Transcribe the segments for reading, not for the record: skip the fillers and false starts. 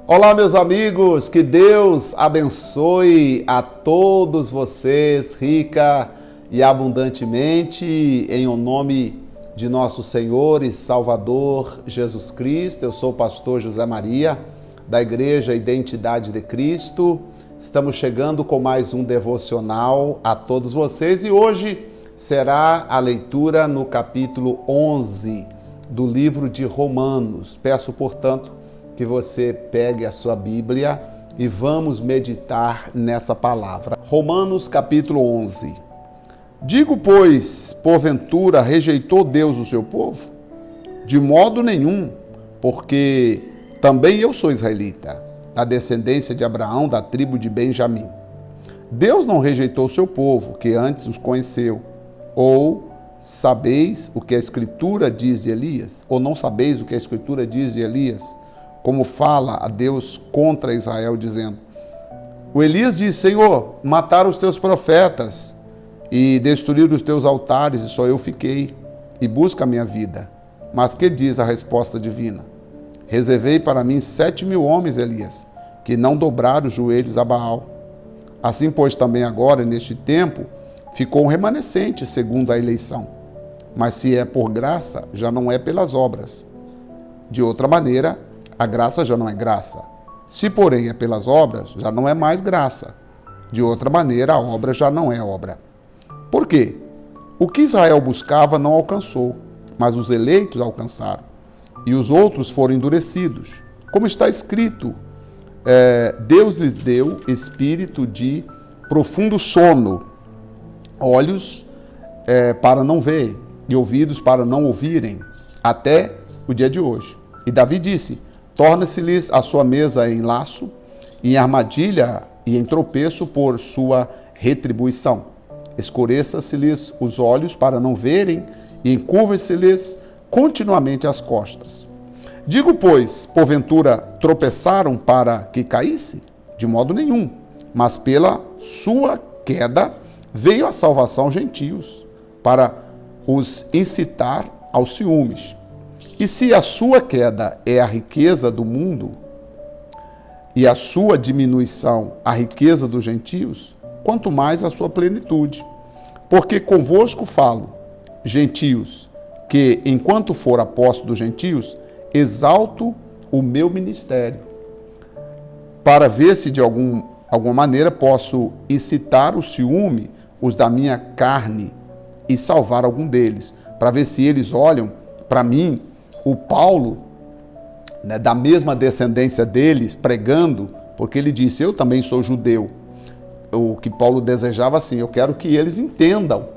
Olá, meus amigos, que Deus abençoe a todos vocês, rica e abundantemente, em o nome de nosso Senhor e Salvador Jesus Cristo. Eu sou o pastor José Maria, da Igreja Identidade de Cristo. Estamos chegando com mais um devocional a todos vocês e hoje será a leitura no capítulo 11 do livro de Romanos. Peço, portanto, que você pegue a sua Bíblia e vamos meditar nessa palavra. Romanos capítulo 11. Digo, pois, porventura rejeitou Deus o seu povo? De modo nenhum, porque também eu sou israelita, da descendência de Abraão, da tribo de Benjamim. Deus não rejeitou o seu povo, que antes os conheceu. Ou sabeis o que a Escritura diz de Elias? Ou não sabeis o que a Escritura diz de Elias? Como fala a Deus contra Israel, dizendo: o Elias diz: Senhor, mataram os teus profetas e destruíram os teus altares, e só eu fiquei, e busca a minha vida. Mas que diz a resposta divina? Reservei para mim 7.000 homens, Elias, que não dobraram os joelhos a Baal. Assim, pois, também agora, neste tempo, ficou um remanescente segundo a eleição. Mas se é por graça, já não é pelas obras. De outra maneira, a graça já não é graça. Se, porém, é pelas obras, já não é mais graça. De outra maneira, a obra já não é obra. Por quê? O que Israel buscava não alcançou, mas os eleitos alcançaram. E os outros foram endurecidos. Como está escrito, Deus lhe deu espírito de profundo sono, olhos para não verem e ouvidos para não ouvirem, até o dia de hoje. E Davi disse: torna-se-lhes a sua mesa em laço, em armadilha e em tropeço por sua retribuição. Escureça-se-lhes os olhos para não verem e encurva-se-lhes continuamente as costas. Digo, pois, porventura tropeçaram para que caísse? De modo nenhum, mas pela sua queda veio a salvação aos gentios, para os incitar aos ciúmes. E se a sua queda é a riqueza do mundo e a sua diminuição a riqueza dos gentios, quanto mais a sua plenitude. Porque convosco falo, gentios, que enquanto for apóstolo dos gentios, exalto o meu ministério, para ver se de alguma maneira posso incitar o ciúme, os da minha carne, e salvar algum deles, para ver se eles olham para mim, o Paulo, da mesma descendência deles, pregando, porque ele disse: eu também sou judeu. O que Paulo desejava assim: eu quero que eles entendam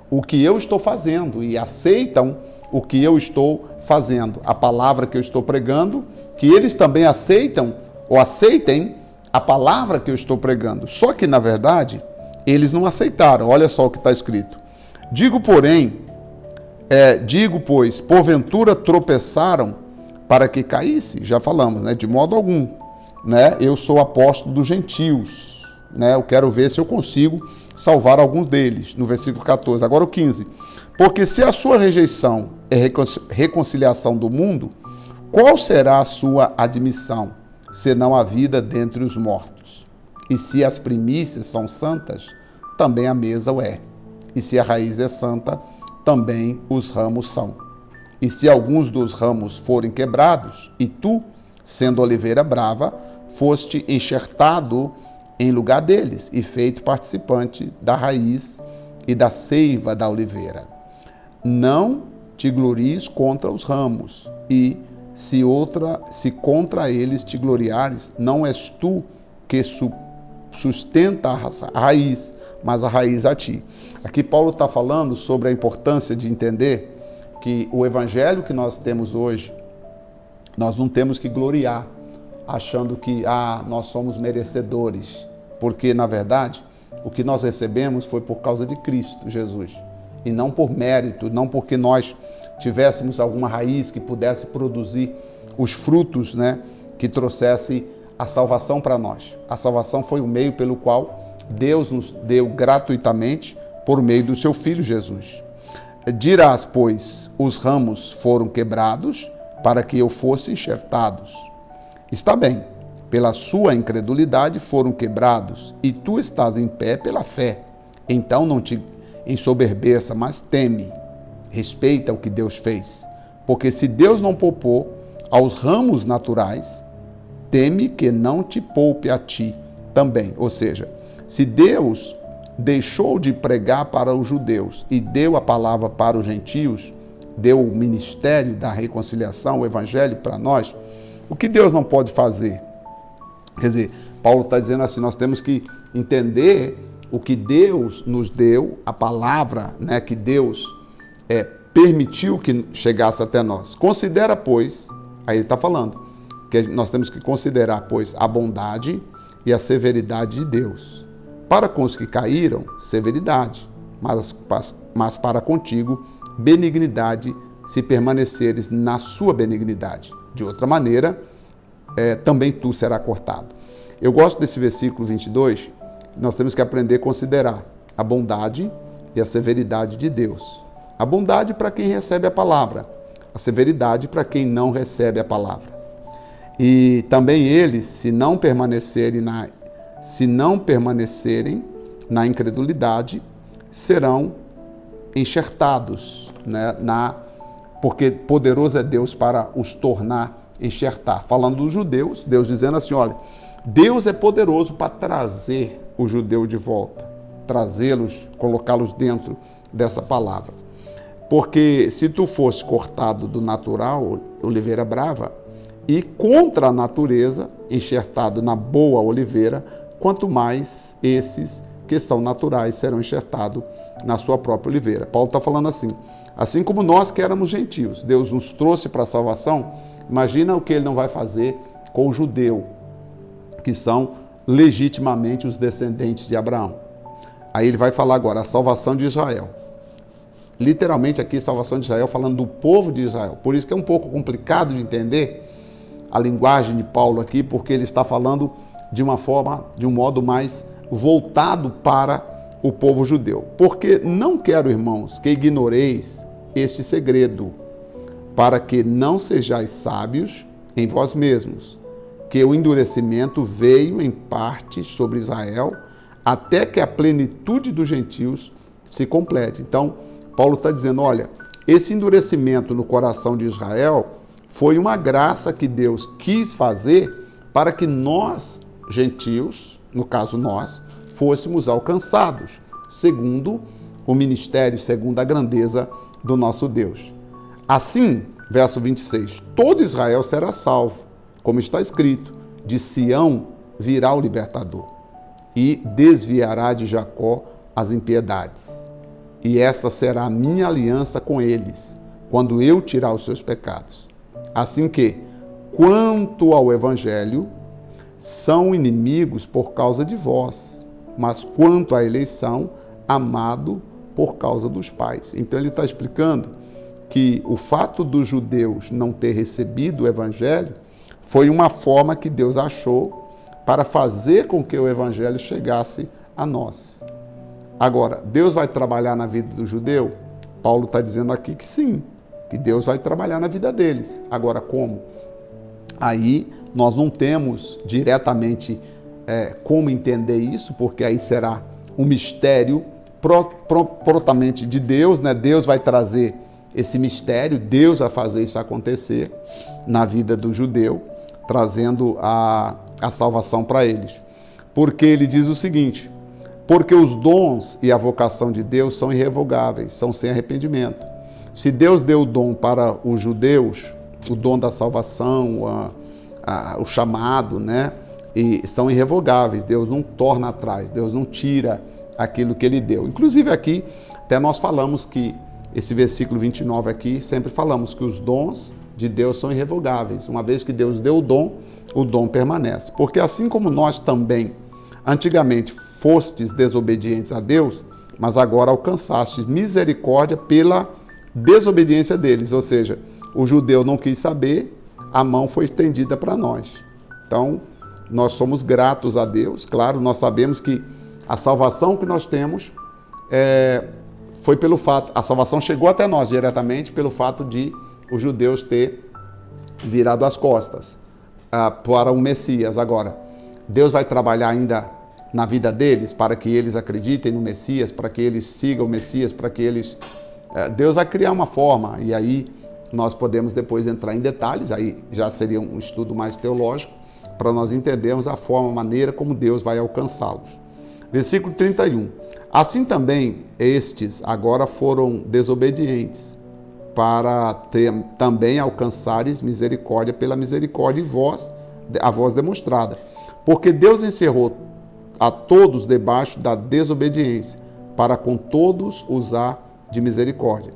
o que eu estou fazendo e aceitam o que eu estou fazendo, a palavra que eu estou pregando, que eles também aceitam ou aceitem a palavra que eu estou pregando. Só que, na verdade, eles não aceitaram. Olha só o que está escrito. Digo, pois, porventura tropeçaram para que caísse? Já falamos, né? De modo algum, né? Eu sou apóstolo dos gentios, né? Eu quero ver se eu consigo salvar alguns deles, no versículo 14. Agora o 15. Porque se a sua rejeição é reconciliação do mundo, qual será a sua admissão, senão a vida dentre os mortos? E se as primícias são santas, também a mesa o é. E se a raiz é santa, também os ramos são. E se alguns dos ramos forem quebrados, e tu, sendo oliveira brava, foste enxertado em lugar deles, e feito participante da raiz e da seiva da oliveira. Não te glories contra os ramos, e se contra eles te gloriares, não és tu que sustenta a raiz, mas a raiz a ti. Aqui Paulo está falando sobre a importância de entender que o evangelho que nós temos hoje, nós não temos que gloriar, achando que nós somos merecedores, porque na verdade o que nós recebemos foi por causa de Cristo Jesus, e não por mérito, não porque nós tivéssemos alguma raiz que pudesse produzir os frutos, né, que trouxesse a salvação para nós. A salvação foi o meio pelo qual Deus nos deu gratuitamente por meio do seu Filho Jesus. Dirás, pois, os ramos foram quebrados para que eu fosse enxertados. Está bem, pela sua incredulidade foram quebrados, e tu estás em pé pela fé. Então não te ensoberbeça, mas teme, respeita o que Deus fez. Porque se Deus não poupou aos ramos naturais, teme que não te poupe a ti também. Ou seja, se Deus deixou de pregar para os judeus e deu a palavra para os gentios, deu o ministério da reconciliação, o evangelho para nós, o que Deus não pode fazer? Quer dizer, Paulo está dizendo assim, nós temos que entender o que Deus nos deu, a palavra, né, que Deus permitiu que chegasse até nós. Considera, pois, aí ele está falando, que nós temos que considerar, pois, a bondade e a severidade de Deus. Para com os que caíram, severidade, mas para contigo, benignidade, se permaneceres na sua benignidade. De outra maneira, também tu será cortado. Eu gosto desse versículo 22, nós temos que aprender a considerar a bondade e a severidade de Deus. A bondade para quem recebe a palavra, a severidade para quem não recebe a palavra. E também eles, se não permanecerem na incredulidade, serão enxertados, né, porque poderoso é Deus para os tornar enxertar. Falando dos judeus, Deus dizendo assim, olha, Deus é poderoso para trazer o judeu de volta, trazê-los, colocá-los dentro dessa palavra. Porque se tu fosse cortado do natural, oliveira brava, e contra a natureza, enxertado na boa oliveira, quanto mais esses que são naturais serão enxertados na sua própria oliveira. Paulo está falando assim como nós que éramos gentios, Deus nos trouxe para a salvação, imagina o que ele não vai fazer com o judeu, que são legitimamente os descendentes de Abraão. Aí ele vai falar agora a salvação de Israel. Literalmente aqui, salvação de Israel, falando do povo de Israel. Por isso que é um pouco complicado de entender a linguagem de Paulo aqui, porque ele está falando de uma forma, de um modo mais voltado para o povo judeu. Porque não quero, irmãos, que ignoreis este segredo, para que não sejais sábios em vós mesmos, que o endurecimento veio em parte sobre Israel, até que a plenitude dos gentios se complete. Então, Paulo está dizendo, olha, esse endurecimento no coração de Israel foi uma graça que Deus quis fazer para que nós, gentios, no caso nós, fôssemos alcançados, segundo o ministério, segundo a grandeza do nosso Deus. Assim, verso 26, todo Israel será salvo, como está escrito, de Sião virá o libertador, e desviará de Jacó as impiedades. E esta será a minha aliança com eles, quando eu tirar os seus pecados. Assim que, quanto ao evangelho, são inimigos por causa de vós, mas quanto à eleição, amado por causa dos pais. Então ele está explicando que o fato dos judeus não ter recebido o evangelho foi uma forma que Deus achou para fazer com que o evangelho chegasse a nós. Agora, Deus vai trabalhar na vida do judeu? Paulo está dizendo aqui que sim, que Deus vai trabalhar na vida deles. Agora, como? Aí nós não temos diretamente como entender isso, porque aí será um mistério prontamente de Deus, né? Deus vai trazer esse mistério, Deus vai fazer isso acontecer na vida do judeu, trazendo a salvação para eles. Porque ele diz o seguinte, porque os dons e a vocação de Deus são irrevogáveis, são sem arrependimento. Se Deus deu o dom para os judeus, o dom da salvação, o chamado, né? E são irrevogáveis, Deus não torna atrás, Deus não tira aquilo que ele deu. Inclusive aqui, até nós falamos que, esse versículo 29 aqui, sempre falamos que os dons de Deus são irrevogáveis. Uma vez que Deus deu o dom permanece. Porque assim como nós também, antigamente, fostes desobedientes a Deus, mas agora alcançastes misericórdia pela desobediência deles. Ou seja, o judeu não quis saber, a mão foi estendida para nós. Então, nós somos gratos a Deus. Claro, nós sabemos que a salvação que nós temos foi pelo fato, a salvação chegou até nós diretamente pelo fato de os judeus ter virado as costas. para o Messias. Agora, Deus vai trabalhar ainda na vida deles para que eles acreditem no Messias, para que eles sigam o Messias, para que eles... Deus vai criar uma forma, e aí nós podemos depois entrar em detalhes, aí já seria um estudo mais teológico, para nós entendermos a forma, a maneira como Deus vai alcançá-los. Versículo 31. Assim também estes agora foram desobedientes, para também alcançares misericórdia pela misericórdia a vós demonstrada. Porque Deus encerrou a todos debaixo da desobediência, para com todos usar de misericórdia.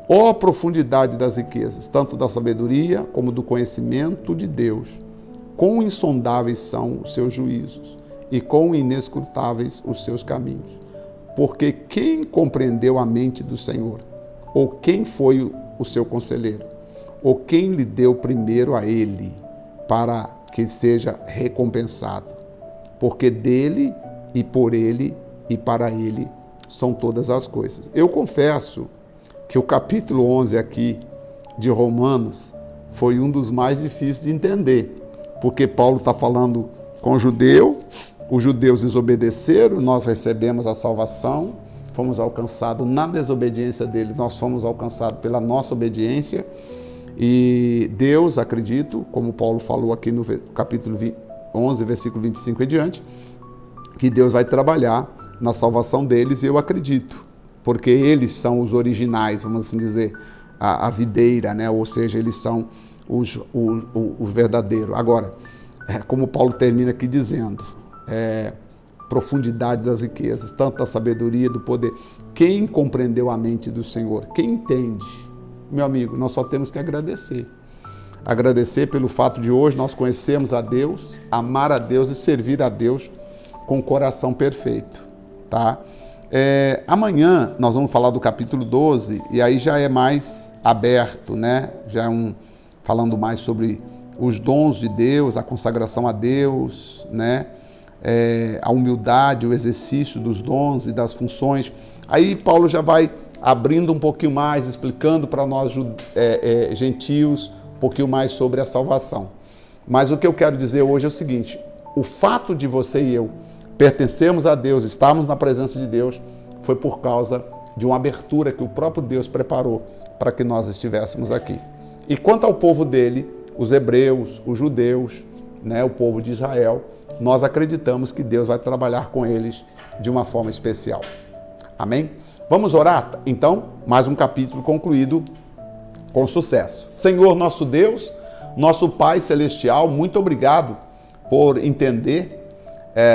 Ó profundidade das riquezas, tanto da sabedoria como do conhecimento de Deus! Quão insondáveis são os seus juízos e quão inescrutáveis os seus caminhos. Porque quem compreendeu a mente do Senhor? Ou quem foi o seu conselheiro? Ou quem lhe deu primeiro a ele, para que seja recompensado? Porque dele e por ele e para ele são todas as coisas. Eu confesso que o capítulo 11 aqui de Romanos foi um dos mais difíceis de entender, porque Paulo está falando com o judeu, os judeus desobedeceram, nós recebemos a salvação, fomos alcançados na desobediência dele, nós fomos alcançados pela nossa obediência, e Deus, acredito, como Paulo falou aqui no capítulo 11, versículo 25 e diante, que Deus vai trabalhar na salvação deles, e eu acredito, porque eles são os originais, vamos assim dizer, a videira, né? Ou seja, eles são o verdadeiro. Agora, como Paulo termina aqui dizendo, profundidade das riquezas, tanto da sabedoria, do poder. Quem compreendeu a mente do Senhor? Quem entende? Meu amigo, nós só temos que agradecer. Agradecer pelo fato de hoje nós conhecermos a Deus, amar a Deus e servir a Deus com o coração perfeito, tá? Amanhã nós vamos falar do capítulo 12 e aí já é mais aberto, né? Já é falando mais sobre os dons de Deus, a consagração a Deus, né? A humildade, o exercício dos dons e das funções. Aí Paulo já vai abrindo um pouquinho mais, explicando para nós gentios um pouquinho mais sobre a salvação. Mas o que eu quero dizer hoje é o seguinte: o fato de você e eu pertencermos a Deus, estarmos na presença de Deus, foi por causa de uma abertura que o próprio Deus preparou para que nós estivéssemos aqui. E quanto ao povo dele, os hebreus, os judeus, né, o povo de Israel, nós acreditamos que Deus vai trabalhar com eles de uma forma especial. Amém? Vamos orar? Então, mais um capítulo concluído com sucesso. Senhor, nosso Deus, nosso Pai Celestial, muito obrigado por entender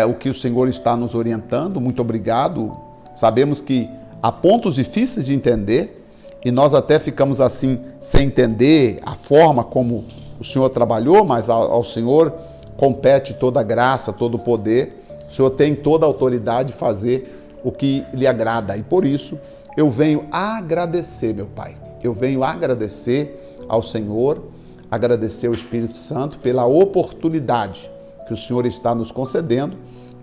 o que o Senhor está nos orientando. Muito obrigado. Sabemos que há pontos difíceis de entender e nós até ficamos assim sem entender a forma como o Senhor trabalhou, mas ao Senhor compete toda a graça, todo o poder. O Senhor tem toda a autoridade de fazer o que lhe agrada e por isso eu venho agradecer, meu Pai. Eu venho agradecer ao Senhor, agradecer ao Espírito Santo pela oportunidade que o Senhor está nos concedendo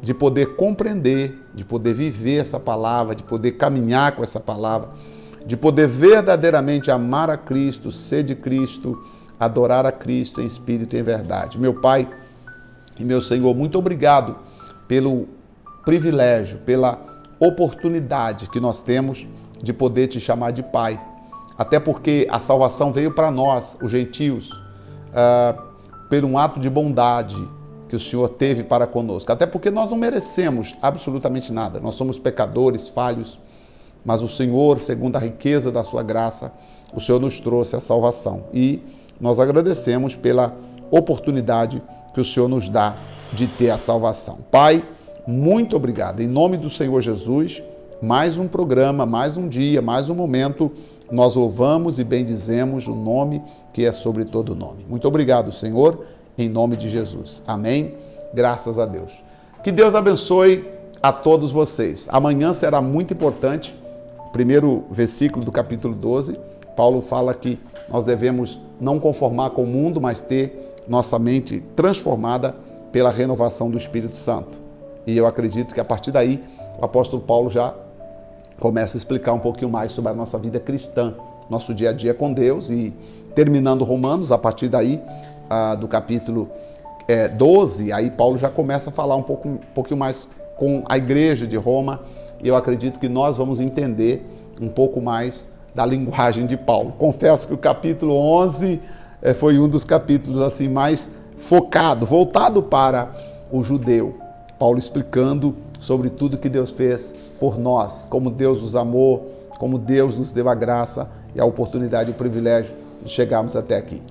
de poder compreender, de poder viver essa palavra, de poder caminhar com essa palavra, de poder verdadeiramente amar a Cristo, ser de Cristo, adorar a Cristo em espírito e em verdade. Meu Pai e meu Senhor, muito obrigado pelo privilégio, pela oportunidade que nós temos de poder te chamar de Pai. Até porque a salvação veio para nós, os gentios, por um ato de bondade que o Senhor teve para conosco. Até porque nós não merecemos absolutamente nada. Nós somos pecadores, falhos, mas o Senhor, segundo a riqueza da sua graça, o Senhor nos trouxe a salvação. E nós agradecemos pela oportunidade que o Senhor nos dá de ter a salvação. Pai, muito obrigado. Em nome do Senhor Jesus, mais um programa, mais um dia, mais um momento, nós louvamos e bendizemos o nome que é sobre todo nome. Muito obrigado, Senhor, em nome de Jesus. Amém? Graças a Deus. Que Deus abençoe a todos vocês. Amanhã será muito importante, o primeiro versículo do capítulo 12, Paulo fala que nós devemos não conformar com o mundo, mas ter nossa mente transformada pela renovação do Espírito Santo. E eu acredito que a partir daí, o apóstolo Paulo já começa a explicar um pouquinho mais sobre a nossa vida cristã, nosso dia a dia com Deus, e terminando Romanos, a partir daí, do capítulo 12, aí Paulo já começa a falar um pouquinho mais com a igreja de Roma, e eu acredito que nós vamos entender um pouco mais da linguagem de Paulo. Confesso que o capítulo 11 foi um dos capítulos assim mais focado, voltado para o judeu. Paulo explicando sobre tudo que Deus fez por nós, como Deus nos amou, como Deus nos deu a graça e a oportunidade e o privilégio de chegarmos até aqui.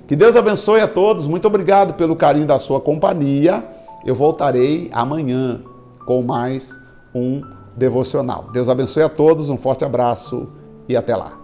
Que Deus abençoe a todos, muito obrigado pelo carinho da sua companhia. Eu voltarei amanhã com mais um devocional. Deus abençoe a todos, um forte abraço e até lá.